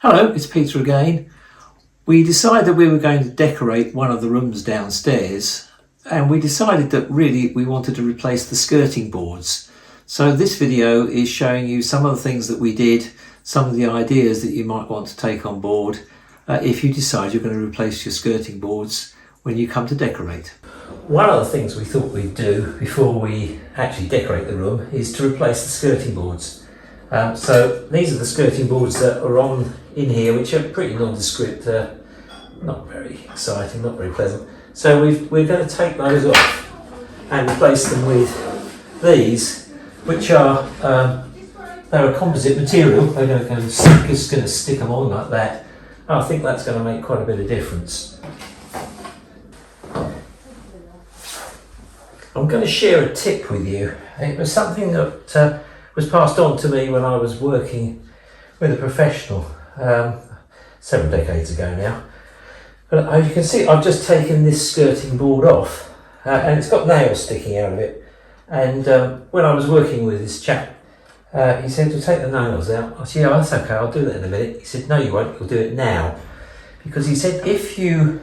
Hello, it's Peter again. We decided that we were going to decorate one of the rooms downstairs, and we decided that really we wanted to replace the skirting boards. So this video is showing you some of the things that we did, some of the ideas that you might want to take on board if you decide you're going to replace your skirting boards when you come to decorate. One of the things we thought we'd do before we actually decorate the room is to replace the skirting boards. So these are the skirting boards that are on in here, which are pretty nondescript, not very exciting, not very pleasant. So we're going to take those off and replace them with these, which are they're a composite material. They're going to just going to stick them on like that. I think that's going to make quite a bit of difference. I'm going to share a tip with you. It was something that was passed on to me when I was working with a professional several decades ago now. But as you can see, I've just taken this skirting board off and it's got nails sticking out of it. And when I was working with this chap, he said to take the nails out. I said, yeah, that's okay, I'll do that in a minute. He said, no, you won't, you'll do it now. Because he said, if you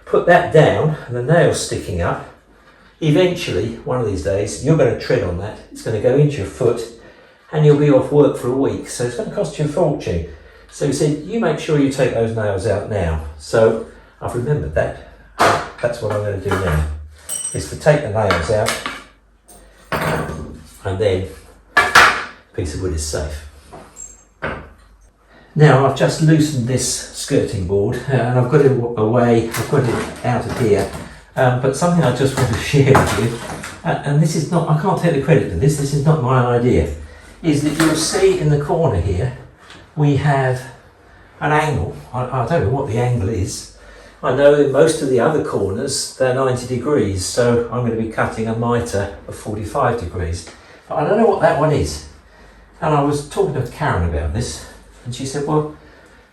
put that down and the nails sticking up, eventually, one of these days, you're going to tread on that. It's going to go into your foot and you'll be off work for a week. So it's going to cost you a fortune. So he said, you make sure you take those nails out now. So I've remembered that. That's what I'm going to do now, is to take the nails out and then a piece of wood is safe. Now I've just loosened this skirting board and I've got it away, I've got it out of here. But something I just want to share with you, and this is not, I can't take the credit for this, this is not my idea, is that you'll see in the corner here, we have an angle. I don't know what the angle is. I know in most of the other corners, they're 90 degrees, so I'm going to be cutting a mitre of 45 degrees. But I don't know what that one is. And I was talking to Karen about this, and she said, well,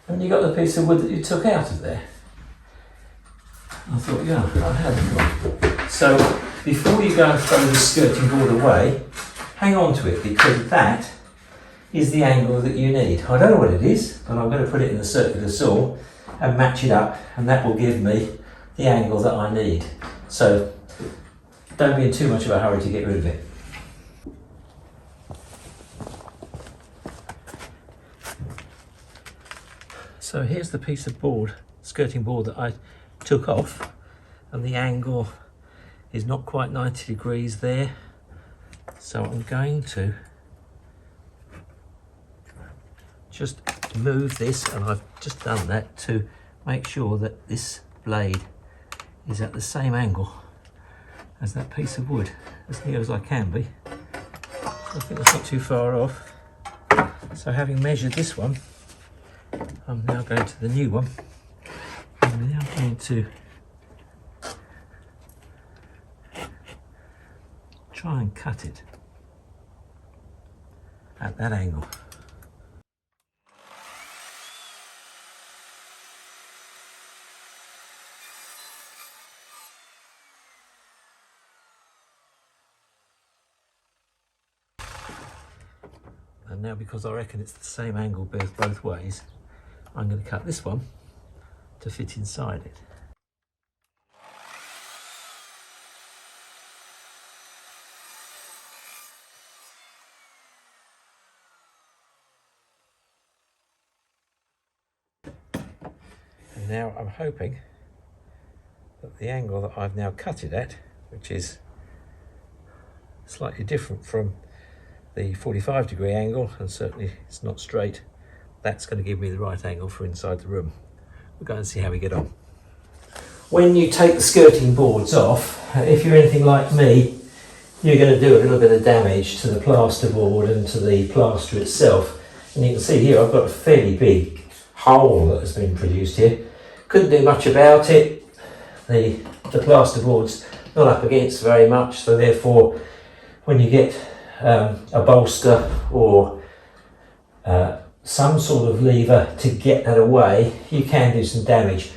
haven't you got the piece of wood that you took out of there? I thought, yeah, I had. So before you go and throw the skirting board away, hang on to it, because that is the angle that you need. I don't know what it is, but I'm going to put it in the circular saw and match it up, and that will give me the angle that I need. So don't be in too much of a hurry to get rid of it. So here's the piece of board, skirting board that I took off, and the angle is not quite 90 degrees there, so I'm going to just move this, and I've just done that to make sure that this blade is at the same angle as that piece of wood, as near as I can be. I think that's not too far off. So having measured this one, I'm now going to the new one. I'm now going to try and cut it at that angle. And now, because I reckon it's the same angle both ways, I'm going to cut this one to fit inside it. And now I'm hoping that the angle that I've now cut it at, which is slightly different from the 45 degree angle, and certainly it's not straight, that's going to give me the right angle for inside the room. We'll go and see how we get on. When you take the skirting boards off, if you're anything like me, you're going to do a little bit of damage to the plasterboard and to the plaster itself. And you can see here I've got a fairly big hole that has been produced here. Couldn't do much about it. The plasterboard's not up against very much, so therefore when you get a bolster or some sort of lever to get that away, you can do some damage.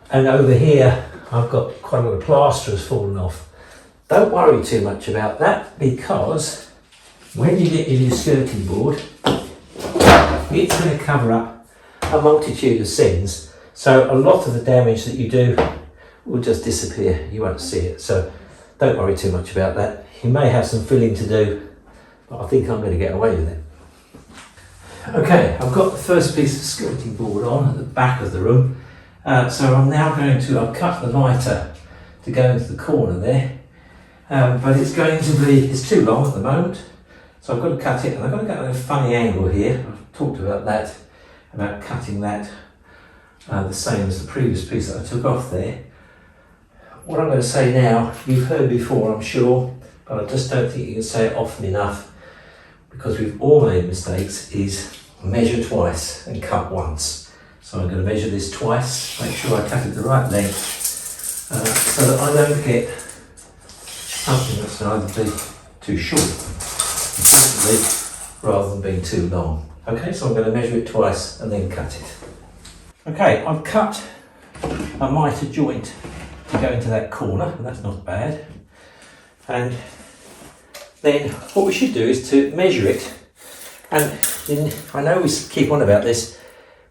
And over here I've got quite a lot of plaster has fallen off. Don't worry too much about that, because when you get your new skirting board, it's going to cover up a multitude of sins. So a lot of the damage that you do will just disappear. You won't see it. So don't worry too much about that. You may have some filling to do, but I think I'm going to get away with it. Okay, I've got the first piece of skirting board on at the back of the room. So I'm now going to, I've cut the mitre to go into the corner there. But it's too long at the moment. So I've got to cut it, and I've got to get a funny angle here. I've talked about that, about cutting that the same as the previous piece that I took off there. What I'm going to say now, you've heard before, I'm sure, but I just don't think you can say it often enough, because we've all made mistakes, is measure twice and cut once. So I'm going to measure this twice, make sure I cut it the right length, so that I don't get something that's either be too short, rather than being too long. Okay, so I'm going to measure it twice and then cut it. Okay, I've cut a mitre joint to go into that corner, and that's not bad. And then what we should do is to measure it. And I know we keep on about this,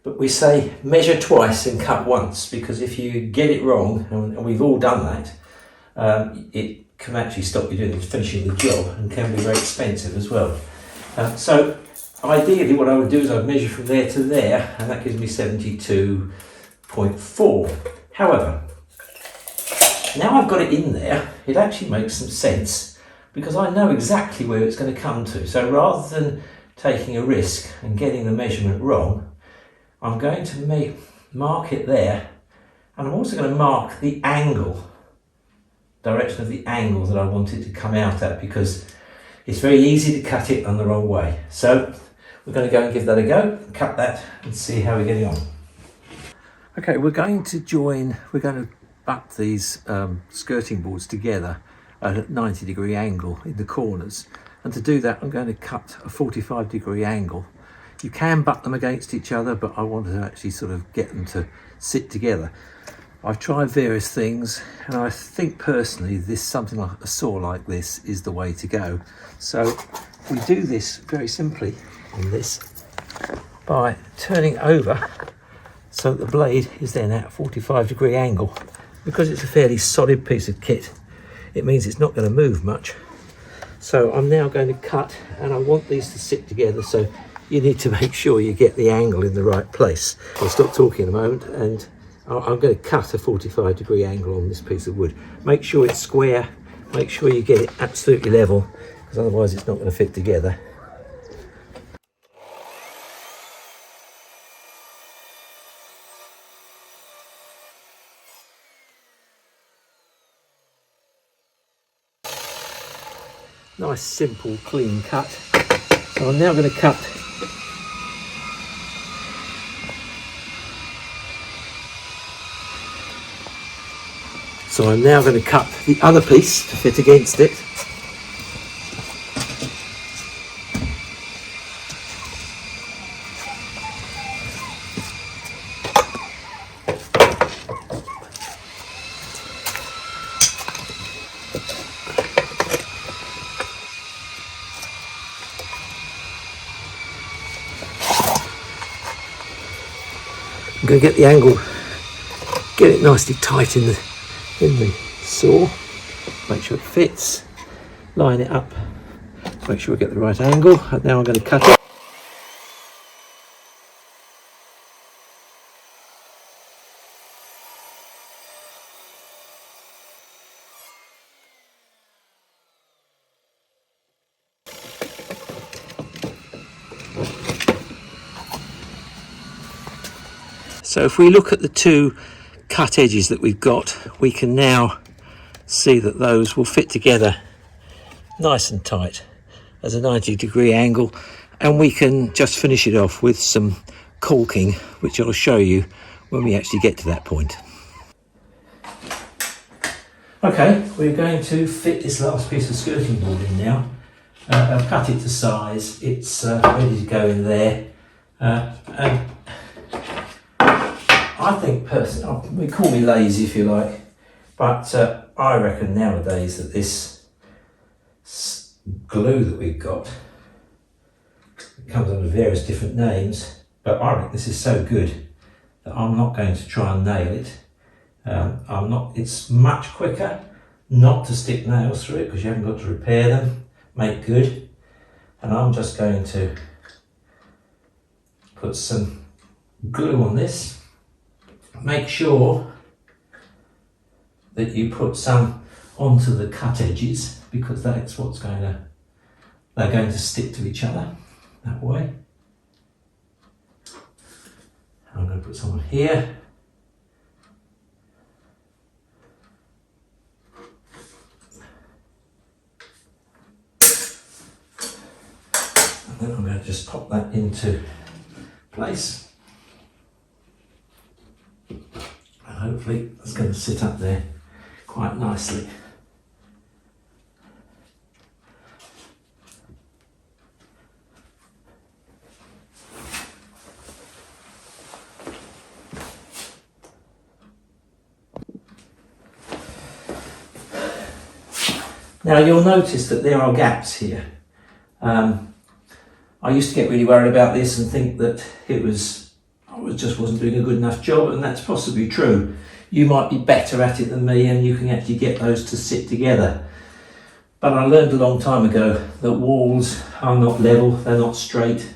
but we say measure twice and cut once, because if you get it wrong, and we've all done that, it can actually stop you finishing the job, and can be very expensive as well. So ideally what I would do is I'd measure from there to there, and that gives me 72.4. However, now I've got it in there, it actually makes some sense, because I know exactly where it's going to come to. So rather than taking a risk and getting the measurement wrong, I'm going to mark it there, and I'm also going to mark the direction of the angle that I want it to come out at, because it's very easy to cut it on the wrong way. So we're going to go and give that a go, cut that and see how we're getting on. Okay, we're going to butt these skirting boards together at a 90-degree angle in the corners. And to do that, I'm going to cut a 45-degree angle. You can butt them against each other, but I wanted to actually sort of get them to sit together. I've tried various things, and I think personally something like a saw like this is the way to go. So we do this very simply on this by turning over so that the blade is then at a 45-degree angle. Because it's a fairly solid piece of kit, it means it's not going to move much. So I'm now going to cut, and I want these to sit together, so you need to make sure you get the angle in the right place. I'll stop talking a moment, and I'm going to cut a 45-degree angle on this piece of wood. Make sure it's square, make sure you get it absolutely level, because otherwise it's not going to fit together. Nice, simple, clean cut. So I'm now going to cut the other piece to fit against it. I'm going to get the angle, get it nicely tight in the saw, make sure it fits, line it up, make sure we get the right angle, and now I'm going to cut it. So if we look at the two cut edges that we've got, we can now see that those will fit together nice and tight as a 90-degree angle, and we can just finish it off with some caulking, which I'll show you when we actually get to that point. Okay, we're going to fit this last piece of skirting board in now. I've cut it to size, it's ready to go in there, and I think personally, we call me lazy if you like, but I reckon nowadays that this glue that we've got, it comes under various different names, but I think this is so good that I'm not going to try and nail it. It's much quicker not to stick nails through it because you haven't got to repair them, make good. And I'm just going to put some glue on this. Make sure that you put some onto the cut edges because that's what's they're going to stick to each other that way. I'm going to put some on here. And then I'm going to just pop that into place. And hopefully it's going to sit up there quite nicely. Now you'll notice that there are gaps here. I used to get really worried about this and think that I just wasn't doing a good enough job, and that's possibly true. You might be better at it than me and you can actually get those to sit together. But I learned a long time ago that walls are not level, they're not straight,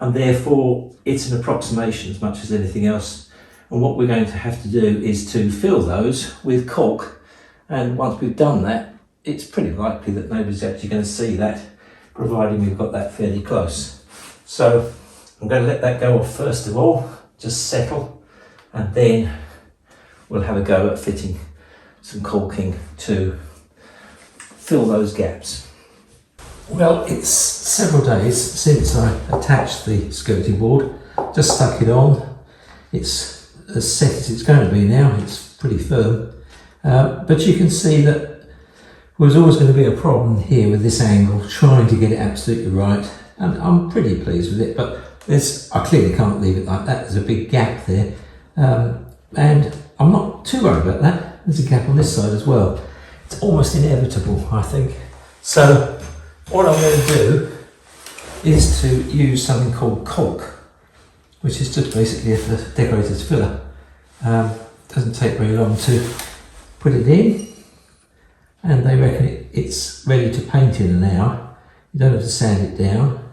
and therefore it's an approximation as much as anything else. And what we're going to have to do is to fill those with caulk, and once we've done that, it's pretty likely that nobody's actually going to see that, providing we've got that fairly close. So I'm going to let that go off first of all, just settle, and then we'll have a go at fitting some caulking to fill those gaps. Well, it's several days since I attached the skirting board, just stuck it on. It's as set as it's going to be now, it's pretty firm. But you can see that there was always going to be a problem here with this angle, trying to get it absolutely right. And I'm pretty pleased with it, but I clearly can't leave it like that. There's a big gap there. And I'm not too worried about that. There's a gap on this side as well. It's almost inevitable, I think. So what I'm going to do is to use something called caulk, which is just basically a decorator's filler. Doesn't take very long to put it in, and they reckon it's ready to paint in an hour. You don't have to sand it down,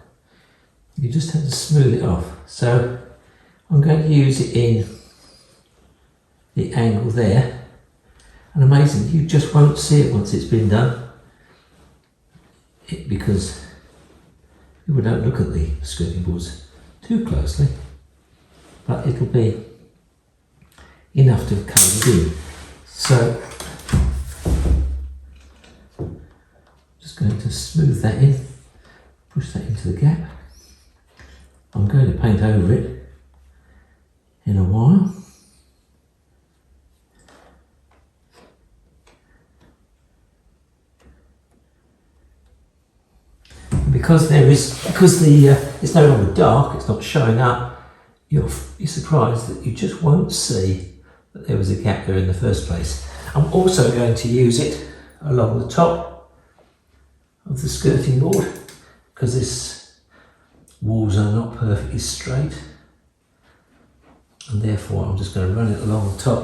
you just have to smooth it off. So I'm going to use it in the angle there, and amazing, you just won't see it once it's been done, because we don't look at the skirting boards too closely, but it'll be enough to cover it in. So just going to smooth that in, push that into the gap. I'm going to paint over it in a while. Because it's no longer dark, it's not showing up, you're surprised that you just won't see that there was a gap there in the first place. I'm also going to use it along the top of the skirting board, because this walls are not perfectly straight, and therefore I'm just going to run it along the top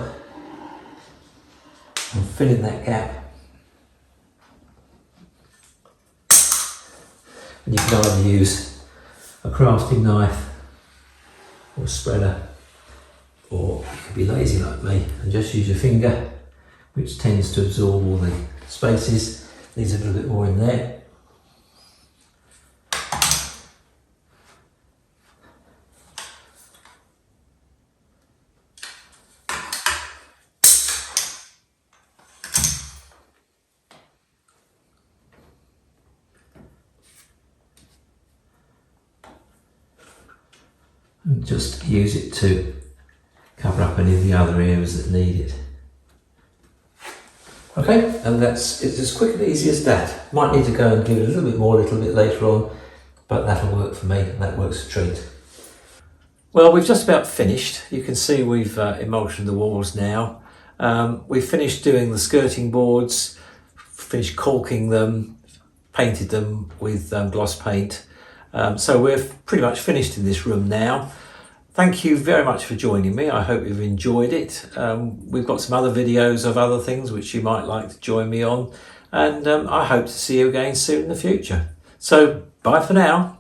and fill in that gap. And you can either use a crafting knife or a spreader, or you could be lazy like me and just use your finger, which tends to absorb all the spaces. Needs a little bit more in there. And just use it to cover up any of the other areas that need it. Okay, and it's as quick and easy as that. Might need to go and give it a little bit more a little bit later on, but that'll work for me, and that works a treat. Well, we've just about finished. You can see we've emulsioned the walls now. We've finished doing the skirting boards, finished caulking them, painted them with gloss paint. So we're pretty much finished in this room now. thank you very much for joining me. I hope you've enjoyed it. We've got some other videos of other things which you might like to join me on, and I hope to see you again soon in the future. So bye for now.